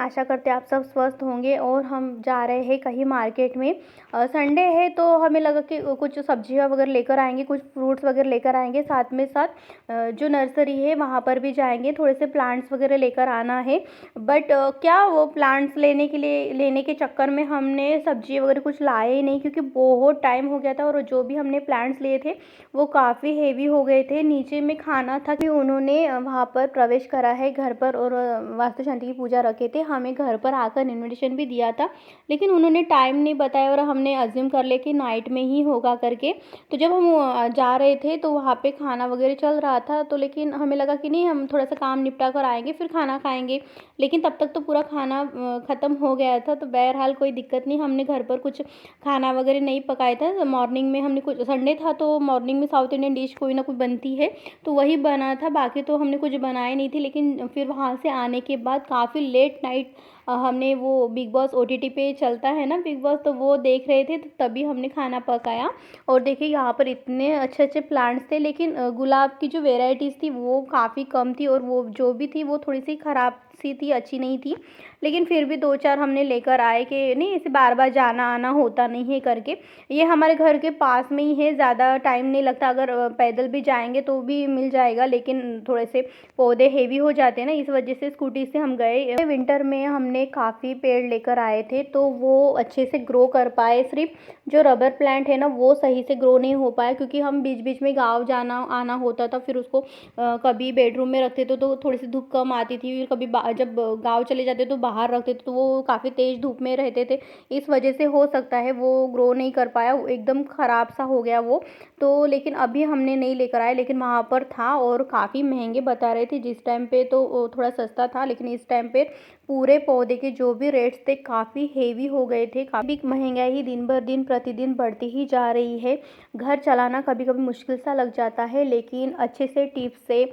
आशा करते हैं आप सब स्वस्थ होंगे। और हम जा रहे हैं कहीं मार्केट में। संडे है तो हमें लगा कि कुछ सब्जियां वगैरह लेकर आएंगे, कुछ फ्रूट्स वगैरह लेकर आएंगे, साथ में साथ जो नर्सरी है वहाँ पर भी जाएंगे, थोड़े से प्लांट्स वगैरह लेकर आना है। बट क्या वो प्लांट्स लेने के चक्कर में हमने सब्जी वगैरह कुछ लाए ही नहीं, क्योंकि बहुत टाइम हो गया था और जो भी हमने प्लांट्स लिए थे वो काफ़ी हेवी हो गए थे। नीचे में खाना था कि उन्होंने वहाँ पर प्रवेश करा है घर पर और वास्तु शांति की पूजा रखे थे, हमें घर पर आकर इनविटेशन भी दिया था, लेकिन उन्होंने टाइम नहीं बताया और हमने अज्यूम कर लिया कि नाइट में ही होगा करके। तो जब हम जा रहे थे तो वहाँ पे खाना वगैरह चल रहा था, तो लेकिन हमें लगा कि नहीं, हम थोड़ा सा काम निपटा कर आएंगे फिर खाना खाएंगे, लेकिन तब तक तो पूरा खाना ख़त्म हो गया था। तो बहरहाल कोई दिक्कत नहीं, हमने घर पर कुछ खाना वगैरह नहीं पकाया था। मॉर्निंग में हमने कुछ, संडे था तो मॉर्निंग में साउथ इंडियन डिश कोई ना कोई बनती है, तो वही बना था, बाकी तो हमने कुछ बनाए नहीं थी। लेकिन फिर वहाँ से आने के बाद काफ़ी लेट नाइट हमने वो बिग बॉस ओटीटी पे चलता है ना बिग बॉस, तो वो देख रहे थे, तो तभी हमने खाना पकाया। और देखिए यहाँ पर इतने अच्छे अच्छे प्लांट्स थे, लेकिन गुलाब की जो वेराइटीज़ थी वो काफ़ी कम थी, और वो जो भी थी वो थोड़ी सी ख़राब सी थी, अच्छी नहीं थी। लेकिन फिर भी दो चार हमने लेकर आए कि नहीं, इसे बार बार जाना आना होता नहीं है करके। ये हमारे घर के पास में ही है, ज़्यादा टाइम नहीं लगता, अगर पैदल भी जाएंगे तो भी मिल जाएगा, लेकिन थोड़े से पौधे हेवी हो जाते हैं ना, इस वजह से स्कूटी से हम गए। विंटर में हमने काफ़ी पेड़ लेकर आए थे तो वो अच्छे से ग्रो कर पाए, सिर्फ जो रबर प्लांट है ना वो सही से ग्रो नहीं हो पाया, क्योंकि हम बीच बीच में गाँव जाना आना होता था, फिर उसको कभी बेडरूम में रखते थे तो थोड़ी सी धूप कम आती थी, फिर कभी जब गाँव चले जाते तो बाहर रखते थे तो वो काफ़ी तेज़ धूप में रहते थे, इस वजह से हो सकता है वो ग्रो नहीं कर पाया, एकदम ख़राब सा हो गया वो। तो लेकिन अभी हमने नहीं लेकर आए, लेकिन वहाँ पर था और काफ़ी महंगे बता रहे थे, जिस टाइम पे तो थोड़ा सस्ता था, लेकिन इस टाइम पे पूरे पौधे के जो भी रेट्स थे काफ़ी हेवी हो गए थे। काफ़ी महंगाई दिन भर दिन प्रतिदिन बढ़ती ही जा रही है। घर चलाना कभी कभी मुश्किल सा लग जाता है, लेकिन अच्छे से टिप्स से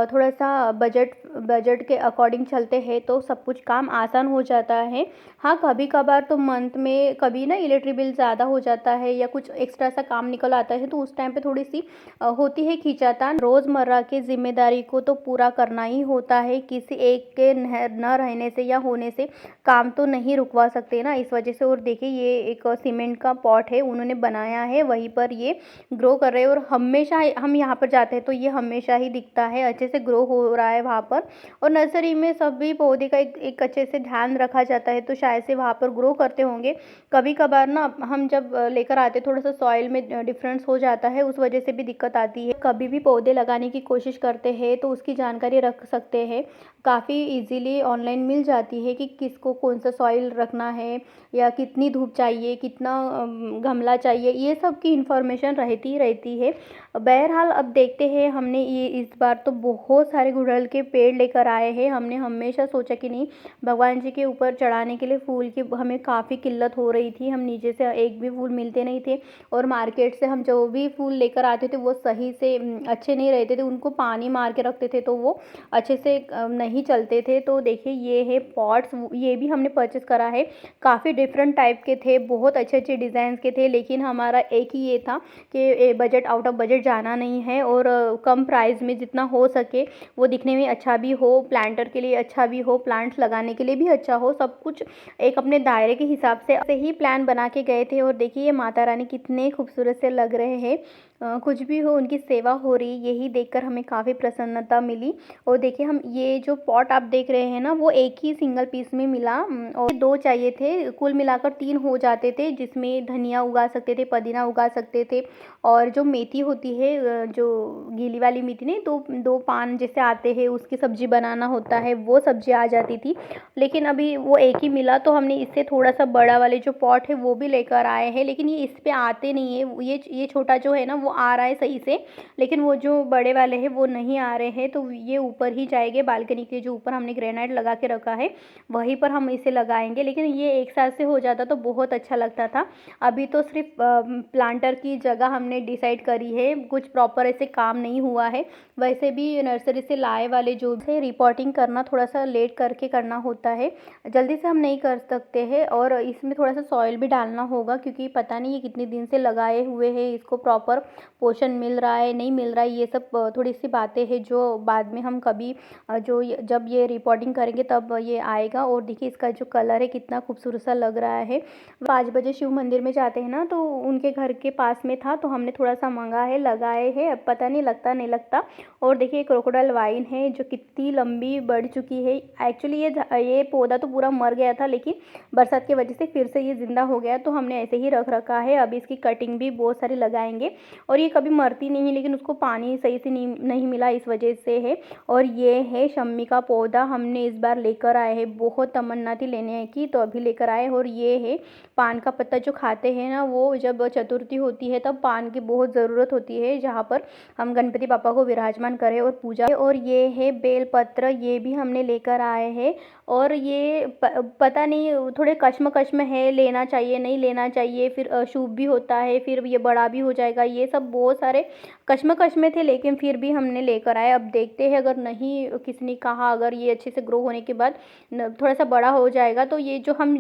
थोड़ा सा बजट के अकॉर्डिंग चलते हैं तो सब कुछ काम आसान हो जाता है। हाँ, कभी कभार तो मंथ में कभी ना इलेक्ट्रिक बिल ज़्यादा हो जाता है या कुछ एक्स्ट्रा सा काम निकल आता है, तो उस टाइम पे थोड़ी सी होती है खींचातान। रोज़मर्रा की जिम्मेदारी को तो पूरा करना ही होता है, किसी एक के न रहने से या होने से काम तो नहीं रुकवा सकते ना, इस वजह से। और देखिए ये एक सीमेंट का पॉट है, उन्होंने बनाया है, वहीं पर ये ग्रो कर रहे हैं, और हमेशा हम यहाँ पर जाते हैं तो ये हमेशा ही दिखता है, अच्छे से ग्रो हो रहा है वहाँ पर। और नर्सरी में सभी पौधे का एक अच्छे से ध्यान रखा जाता है, तो शायद से वहाँ पर ग्रो करते होंगे। कभी कभार ना हम जब लेकर आते थोड़ा सा सॉइल में डिफरेंस हो जाता है, उस वजह से भी दिक्कत आती है। कभी भी पौधे लगाने की कोशिश करते हैं तो उसकी जानकारी रख सकते हैं, काफ़ी इजीली ऑनलाइन मिल जाती है कि किसको कौन सा सॉइल रखना है या कितनी धूप चाहिए, कितना गमला चाहिए, ये सब की इन्फॉर्मेशन रहती ही रहती है। बहरहाल अब देखते हैं, हमने ये इस बार तो बहुत सारे गुड़हल के पेड़ लेकर आए हैं। हमने हमेशा सोचा कि नहीं, भगवान जी के ऊपर चढ़ाने के लिए फूल की हमें काफ़ी किल्लत हो रही थी, हम नीचे से एक भी फूल मिलते नहीं थे, और मार्केट से हम जो भी फूल लेकर आते थे वो सही से अच्छे नहीं रहते थे, उनको पानी मार के रखते थे तो वो अच्छे से नहीं चलते थे। तो देखिए ये है पॉट्स, ये भी हमने परचेस करा है, काफ़ी डिफरेंट टाइप के थे, बहुत अच्छे अच्छे डिज़ाइन के थे, लेकिन हमारा एक ही ये था कि बजट आउट ऑफ बजट जाना नहीं है, और कम प्राइस में जितना हो सके वो दिखने में अच्छा भी हो, प्लांटर के लिए अच्छा भी हो, प्लांट्स लगाने के लिए भी अच्छा हो, सब कुछ एक अपने दायरे के हिसाब से ही प्लान बना के गए थे। और देखिए ये माता रानी कितने खूबसूरत से लग रहे हैं, कुछ भी हो उनकी सेवा हो रही, यही देखकर हमें काफ़ी प्रसन्नता मिली। और देखिए हम ये जो पॉट आप देख रहे हैं ना वो एक ही सिंगल पीस में मिला, और दो चाहिए थे, कुल मिलाकर 3 हो जाते थे, जिसमें धनिया उगा सकते थे, पुदीना उगा सकते थे, और जो मेथी होती है, जो गीली वाली मेथी नहीं, दो दो पान जैसे आते हैं उसकी सब्जी बनाना होता है, वो सब्जी आ जाती थी। लेकिन अभी वो एक ही मिला तो हमने इससे थोड़ा सा बड़ा वाले जो पॉट है वो भी लेकर आए हैं, लेकिन ये इस पे आते नहीं है, ये छोटा जो है ना वो आ रहा है सही से, लेकिन वो जो बड़े वाले हैं वो नहीं आ रहे हैं, तो ये ऊपर ही जाएंगे, बालकनी के जो ऊपर हमने ग्रेनाइट लगा के रखा है वहीं पर हम इसे लगाएंगे। लेकिन ये एक साथ से हो जाता तो बहुत अच्छा लगता था। अभी तो सिर्फ प्लांटर की जगह हमने डिसाइड करी है, कुछ प्रॉपर ऐसे काम नहीं हुआ है। वैसे भी नर्सरी से लाए वाले जो है रिपोर्टिंग करना थोड़ा सा लेट करके करना होता है, जल्दी से हम नहीं कर सकते हैं, और इसमें थोड़ा सा सॉइल भी डालना होगा, क्योंकि पता नहीं ये कितने दिन से लगाए हुए हैं, इसको प्रॉपर पोषण मिल रहा है नहीं मिल रहा है, ये सब थोड़ी सी बातें हैं जो बाद में हम कभी जब ये रिपोर्टिंग करेंगे तब ये आएगा। और देखिए इसका जो कलर है कितना खूबसूरत सा लग रहा है। 5 बजे शिव मंदिर में जाते हैं ना, तो उनके घर के पास में था तो हमने थोड़ा सा मंगा है, लगाए है, अब पता नहीं लगता नहीं लगता। और देखिए क्रोकोडाइल वाइन है जो कितनी लंबी बढ़ चुकी है। एक्चुअली ये पौधा तो पूरा मर गया था, लेकिन बरसात की वजह से फिर से ये ज़िंदा हो गया, तो हमने ऐसे ही रख रखा है। अभी इसकी कटिंग भी बहुत सारी लगाएंगे। और ये कभी मरती नहीं, लेकिन उसको पानी सही से नहीं मिला, इस वजह से है। और ये है शम्मी का पौधा, हमने इस बार लेकर आए हैं, बहुत तमन्ना थी लेने की तो अभी लेकर आए। और ये है पान का पत्ता जो खाते हैं ना, वो जब चतुर्थी होती है तब पान की बहुत ज़रूरत होती है, जहाँ पर हम गणपति पापा को विराजमान करें और पूजा। और ये है बेलपत्र, ये भी हमने लेकर आए हैं। और ये पता नहीं थोड़े कश्मकश में है, लेना चाहिए नहीं लेना चाहिए, फिर अशुभ भी होता है, फिर ये बड़ा भी हो जाएगा, ये सब बहुत सारे कश्मकश में थे, लेकिन फिर भी हमने लेकर आए। अब देखते हैं, अगर नहीं किसी ने कहा अगर ये अच्छे से ग्रो होने के बाद थोड़ा सा बड़ा हो जाएगा तो ये जो हम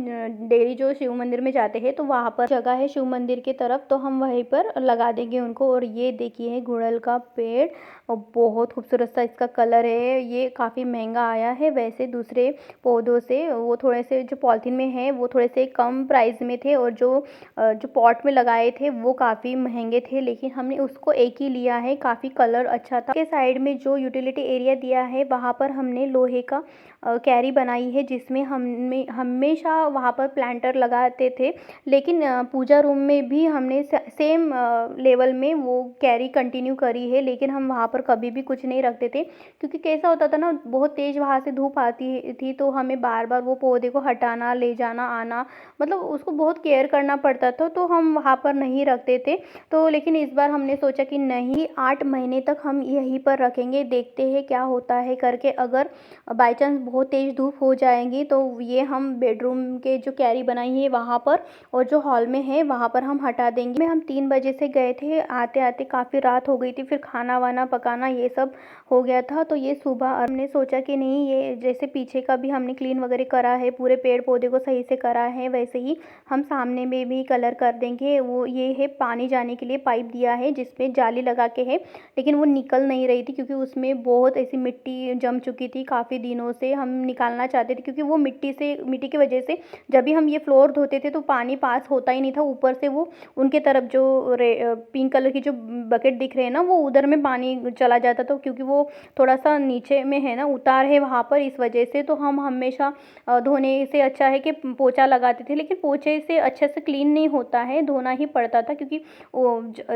डेली जो शिव मंदिर में जाते हैं तो वहाँ पर जगह है शिव मंदिर की तरफ, तो हम वहीं पर लगा देंगे उनको। और ये देखिए गुड़हल का पेड़, और बहुत खूबसूरत सा इसका कलर है। ये काफ़ी महंगा आया है, वैसे दूसरे पौधों से वो थोड़े से जो पॉलिथीन में है वो थोड़े से कम प्राइस में थे, और जो पॉट में लगाए थे वो काफ़ी महंगे थे, लेकिन हमने उसको एक ही लिया है, काफ़ी कलर अच्छा था। के साइड में जो यूटिलिटी एरिया दिया है वहाँ पर हमने लोहे का कैरी बनाई है, जिसमें हमें हमेशा वहाँ पर प्लांटर लगाते थे, लेकिन पूजा रूम में भी हमने सेम लेवल में वो कैरी कंटिन्यू करी है। लेकिन हम वहाँ पर कभी भी कुछ नहीं रखते थे, क्योंकि कैसा होता था ना, बहुत तेज़ वहाँ से धूप आती थी, तो हमें बार बार वो पौधे को हटाना, ले जाना आना, मतलब उसको बहुत केयर करना पड़ता था, तो हम वहाँ पर नहीं रखते थे। तो लेकिन इस बार हमने सोचा कि नहीं, 8 महीने तक हम यहीं पर रखेंगे, देखते हैं क्या होता है करके। अगर बाई चांस बहुत तेज़ धूप हो जाएंगी तो ये हम बेडरूम के जो कैरी बनाई है वहाँ पर, और जो हॉल में है वहाँ पर हम हटा देंगे। हम 3 बजे से गए थे, आते आते काफ़ी रात हो गई थी, फिर खाना वाना पकाना ये सब हो गया था, तो ये सुबह हमने सोचा कि नहीं, ये जैसे पीछे का भी हमने क्लीन वगैरह करा है, पूरे पेड़ पौधे को सही से करा है, वैसे ही हम सामने में भी कलर कर देंगे। वो ये है पानी जाने के लिए पाइप दिया है जिसमें जाली लगा के है, लेकिन वो निकल नहीं रही थी क्योंकि उसमें बहुत ऐसी मिट्टी जम चुकी थी काफ़ी दिनों से। हम निकालना चाहते थे क्योंकि वो मिट्टी की वजह से जब भी हम ये फ्लोर धोते थे तो पानी पास होता ही नहीं था, ऊपर से वो उनके तरफ जो पिंक कलर की जो बकेट दिख रहे हैं ना, वो उधर में पानी चला जाता था, क्योंकि वो थोड़ा सा नीचे में है ना, उतार है वहाँ पर, इस वजह से। तो हम हमेशा धोने से अच्छा है कि पोछा लगाते थे, लेकिन पोछे से अच्छे से क्लीन नहीं होता है, धोना ही पड़ता था, क्योंकि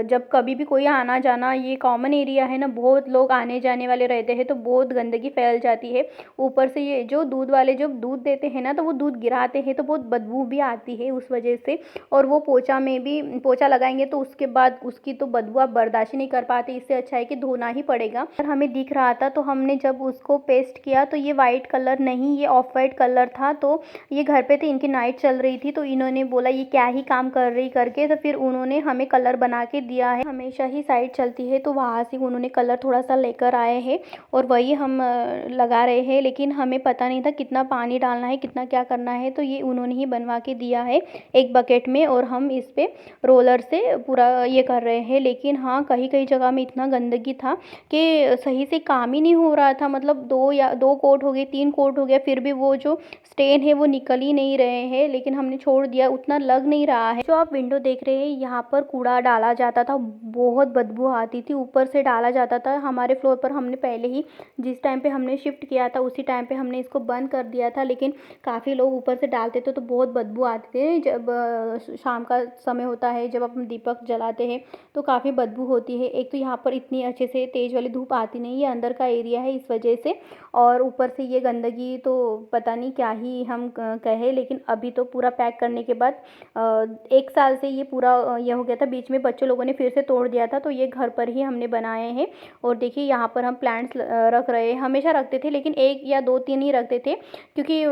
जब कभी भी कोई आना जाना, ये कॉमन एरिया है ना, बहुत लोग आने जाने वाले रहते हैं, तो बहुत गंदगी फैल जाती है। ऊपर से ये जो दूध वाले जब दूध देते हैं ना, तो वो दूध गिराते हैं तो बहुत बदबू भी आती है उस वजह से। और वो पोछा में भी पोछा लगाएंगे तो उसके बाद उसकी तो बदबू आप बर्दाश्त नहीं कर पाते, इससे अच्छा है कि धोना ही पड़ेगा। और हमें दिख रहा था, तो हमने जब उसको पेस्ट किया तो ये वाइट कलर नहीं, ये ऑफ वाइट कलर था। तो ये घर पे थे, इनकी नाइट चल रही थी, तो इन्होंने बोला ये क्या ही काम कर रही करके, तो फिर उन्होंने हमें कलर बना के दिया है। हमेशा ही साइट चलती है तो वहाँ से उन्होंने कलर थोड़ा सा लेकर आए हैं और वही हम लगा रहे हैं, लेकिन हमें पता नहीं था कितना पानी डालना है, कितना क्या करना है, तो ये उन्होंने ही बनवा के दिया है एक बकेट में, और हम इस पे रोलर से पूरा ये कर रहे हैं। लेकिन हाँ, कहीं कहीं जगह में इतना गंदगी था कि सही से काम ही नहीं हो रहा था, मतलब 2 कोट हो गए, 3 कोट हो गया, फिर भी वो जो स्टेन है वो निकल ही नहीं रहे हैं, लेकिन हमने छोड़ दिया, उतना लग नहीं रहा है। जो आप विंडो देख रहे हैं, यहाँ पर कूड़ा डाला जाता था, बहुत बदबू आती थी, ऊपर से डाला जाता था। हमारे फ्लोर पर हमने पहले ही जिस टाइम पे हमने शिफ्ट किया था उसी टाइम पे हमने इसको बंद कर दिया था, लेकिन काफ़ी लोग ऊपर से डालते थे तो बहुत बदबू आती थी। जब शाम का समय होता है, जब हम दीपक जलाते हैं तो काफ़ी बदबू होती है। एक तो यहाँ पर इतनी अच्छे से तेज़ वाली धूप आती नहीं, ये अंदर का एरिया है इस वजह से, और ऊपर से ये गंदगी तो पता नहीं क्या ही हम कहें। लेकिन अभी तो पूरा पैक करने के बाद 1 साल से ये पूरा ये हो गया था, बीच में बच्चों लोगों ने फिर से तोड़ दिया था, तो ये घर पर ही हमने बनाए हैं। और देखिए यहाँ पर हम प्लांट्स रख रहे हैं, हमेशा रखते थे लेकिन 1 या 2-3 ही रखते थे क्योंकि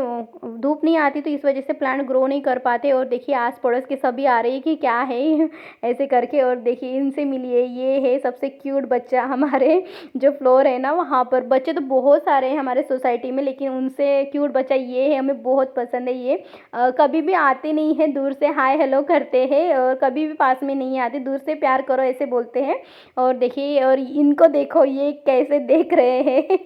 धूप नहीं आती तो इस वजह से प्लांट ग्रो नहीं कर पाते। और देखिए आस पड़ोस के सभी आ रही है कि क्या है ऐसे करके। और देखिए इनसे मिलिए, ये है सबसे क्यूट बच्चा हमारे जो फ्लोर है ना वहाँ पर। बच्चे तो बहुत सारे हैं हमारे सोसाइटी में लेकिन उनसे क्यूट बच्चा ये है, हमें बहुत पसंद है ये। कभी भी आते नहीं है, दूर से हाय हेलो करते हैं और कभी भी पास में नहीं आते, दूर से प्यार करो ऐसे बोलते हैं। और देखिए और इनको देखो ये कैसे देख रहे हैं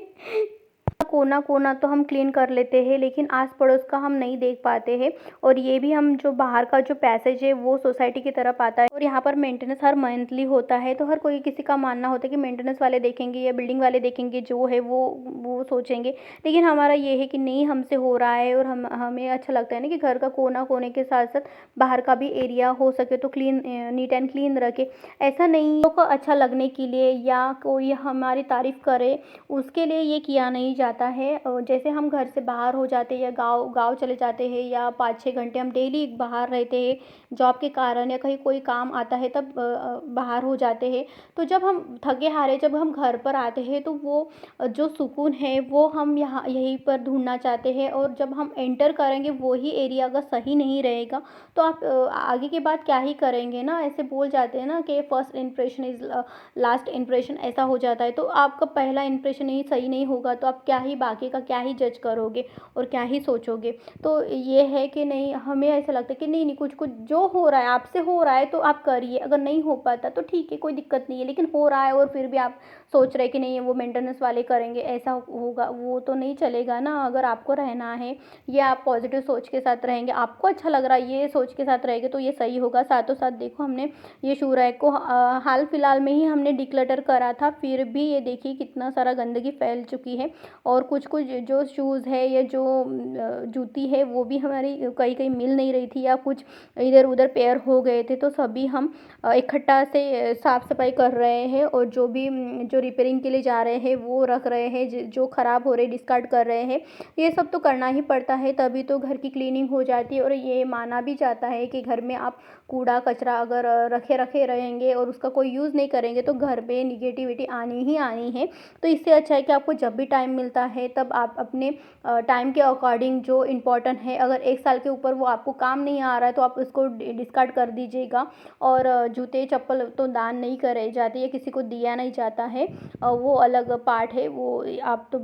कोना कोना तो हम क्लीन कर लेते हैं लेकिन आस पड़ोस का हम नहीं देख पाते हैं। और ये भी हम जो बाहर का जो पैसेज है वो सोसाइटी की तरफ आता है और यहाँ पर मेंटेनेंस हर मंथली होता है। तो हर कोई किसी का मानना होता है कि मेंटेनेंस वाले देखेंगे या बिल्डिंग वाले देखेंगे, जो है वो सोचेंगे। लेकिन हमारा ये है कि नहीं, हमसे हो रहा है और हमें अच्छा लगता है ना कि घर का कोना कोने के साथ साथ बाहर का भी एरिया हो सके तो क्लीन, नीट एंड क्लीन रखे। ऐसा नहीं लोगों को अच्छा लगने के लिए या कोई हमारी तारीफ करे उसके लिए ये किया नहीं जाता है। जैसे हम घर से बाहर हो जाते हैं या गाँव चले जाते हैं या 5-6 घंटे हम डेली बाहर रहते हैं जॉब के कारण या कहीं कोई काम आता है तब बाहर हो जाते हैं। तो जब हम थके हारे जब हम घर पर आते हैं तो वो जो सुकून है वो हम यहाँ यहीं पर ढूंढना चाहते हैं। और जब हम एंटर करेंगे वही एरिया अगर सही नहीं रहेगा तो आप आगे के बाद क्या ही करेंगे ना। ऐसे बोल जाते हैं ना कि first impression is last impression, ऐसा हो जाता है। तो आपका पहला इम्प्रेशन ही सही नहीं होगा तो आप क्या ही बाकी का क्या ही जज करोगे और क्या ही सोचोगे। तो ये है कि नहीं, हमें ऐसा लगता है कि नहीं नहीं, कुछ कुछ जो हो रहा है आपसे हो रहा है तो आप करिए, अगर नहीं हो पाता तो ठीक है कोई दिक्कत नहीं है। लेकिन हो रहा है और फिर भी आप सोच रहे कि नहीं वो मेंटेनेंस वाले करेंगे, ऐसा होगा, वो तो नहीं चलेगा ना। अगर आपको रहना है ये आप पॉजिटिव सोच के साथ रहेंगे, आपको अच्छा लग रहा है ये सोच के साथ रहेंगे तो ये सही होगा। साथों साथ देखो हमने ये शू रैक को हाल फिलहाल में ही हमने डिक्लटर करा था, फिर भी ये देखिए कितना सारा गंदगी फैल चुकी है। और कुछ कुछ जो शूज़ है या जो जूती है वो भी हमारी कहीं कहीं मिल नहीं रही थी या कुछ इधर उधर पेयर हो गए थे। तो सभी हम इकट्ठा से साफ़ सफाई कर रहे हैं और जो भी जो रिपेयरिंग के लिए जा रहे हैं वो रख रहे हैं, जो ख़राब हो रहे डिस्कार्ड कर रहे हैं। ये सब तो करना ही पड़ता है, तभी तो घर की क्लीनिंग हो जाती है। और ये माना भी जाता है कि घर में आप कूड़ा कचरा अगर रखे रखे रहेंगे और उसका कोई यूज़ नहीं करेंगे तो घर पे निगेटिविटी आनी ही आनी है। तो इससे अच्छा है कि आपको जब भी टाइम मिलता है तब आप अपने टाइम के अकॉर्डिंग जो इम्पोर्टेंट है, अगर 1 साल के ऊपर वो आपको काम नहीं आ रहा है तो आप उसको डिस्कार्ड कर दीजिएगा। और जूते चप्पल तो दान नहीं करे जाते या किसी को दिया नहीं जाता है, वो अलग पार्ट है, वो आप तो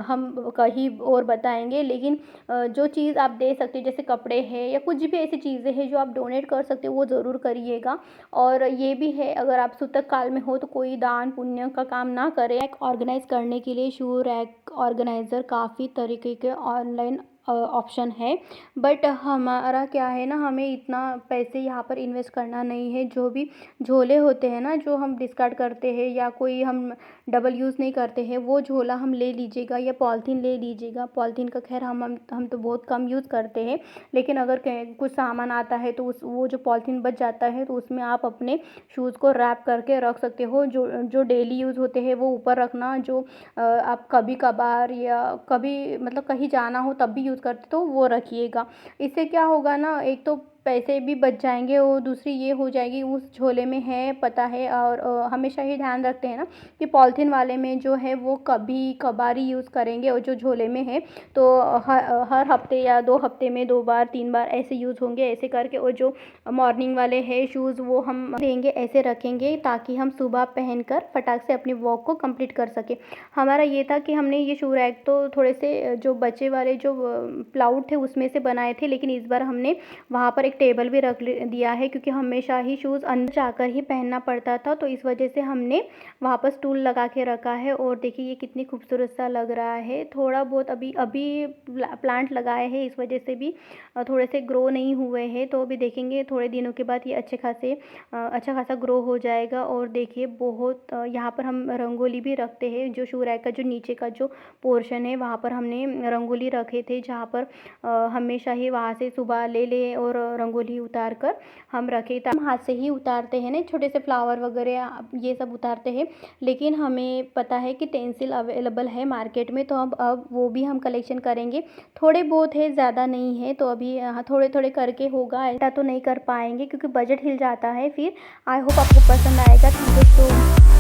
हम कहीं और बताएंगे। लेकिन जो चीज़ आप दे सकते हो जैसे कपड़े हैं या कुछ भी ऐसी चीज़ें हैं जो आप डोनेट कर सकते हो वो ज़रूर करिएगा। और ये भी है अगर आप सूतक काल में हो तो कोई दान पुण्य का काम ना करें। रैक ऑर्गेनाइज करने के लिए शू रैक ऑर्गेनाइज़र काफ़ी तरीके के ऑनलाइन ऑप्शन है। बट हमारा क्या है ना, हमें इतना पैसे यहाँ पर इन्वेस्ट करना नहीं है। जो भी झोले होते हैं ना जो हम डिस्कार्ड करते हैं या कोई हम डबल यूज़ नहीं करते हैं वो झोला हम ले लीजिएगा या पॉलीथीन ले लीजिएगा। पॉलीथीन का खैर हम तो बहुत कम यूज़ करते हैं, लेकिन अगर कुछ सामान आता है तो वो जो पॉलीथीन बच जाता है तो उसमें आप अपने शूज़ को रैप करके रख सकते हो। जो डेली यूज़ होते हैं वो ऊपर रखना, जो आप कभी कभार या कभी मतलब कहीं जाना हो तब भी यूज़ करते तो वो रखिएगा। इससे क्या होगा ना, एक तो पैसे भी बच जाएंगे और दूसरी ये हो जाएगी उस झोले में है पता है। और हमेशा ही ध्यान रखते हैं ना कि पॉलीथीन वाले में जो है वो कभी कभार ही यूज़ करेंगे और जो झोले में है तो हर हफ्ते या 2 हफ्ते में 2 बार 3 बार ऐसे यूज़ होंगे ऐसे करके। और जो मॉर्निंग वाले है शूज़ वो हम देंगे ऐसे रखेंगे ताकि हम सुबह पहनकर फटाक से अपनी वॉक को कंप्लीट कर सके। हमारा ये था कि हमने ये शू रैक तो थोड़े से जो बचे वाले जो प्लाउड थे उसमें से बनाए थे, लेकिन इस बार हमने वहाँ पर एक टेबल भी रख दिया है क्योंकि हमेशा ही शूज़ अंदर जाकर ही पहनना पड़ता था। तो इस वजह से हमने वहाँ पर स्टूल लगा के रखा है। और देखिए ये कितनी खूबसूरत सा लग रहा है। थोड़ा बहुत अभी अभी प्लांट लगाए हैं इस वजह से भी थोड़े से ग्रो नहीं हुए हैं, तो अभी देखेंगे थोड़े दिनों के बाद ये अच्छा खासा ग्रो हो जाएगा। और देखिए बहुत यहाँ पर हम रंगोली भी रखते हैं। जो शू रैक का जो नीचे का जो पोर्शन है वहाँ पर हमने रंगोली रखे थे, जहाँ पर हमेशा ही वहाँ से सुबह ले और रंगोली उतार कर हम रखे। हम हाथ से ही उतारते हैं ना, छोटे से फ्लावर वगैरह ये सब उतारते हैं, लेकिन हमें पता है कि टेंसिल अवेलेबल है मार्केट में, तो अब वो भी हम कलेक्शन करेंगे। थोड़े बहुत है, ज़्यादा नहीं है, तो अभी थोड़े थोड़े करके होगा, ऐसा तो नहीं कर पाएंगे क्योंकि बजट हिल जाता है फिर। आई होप आपको पसंद आएगा। Thank you so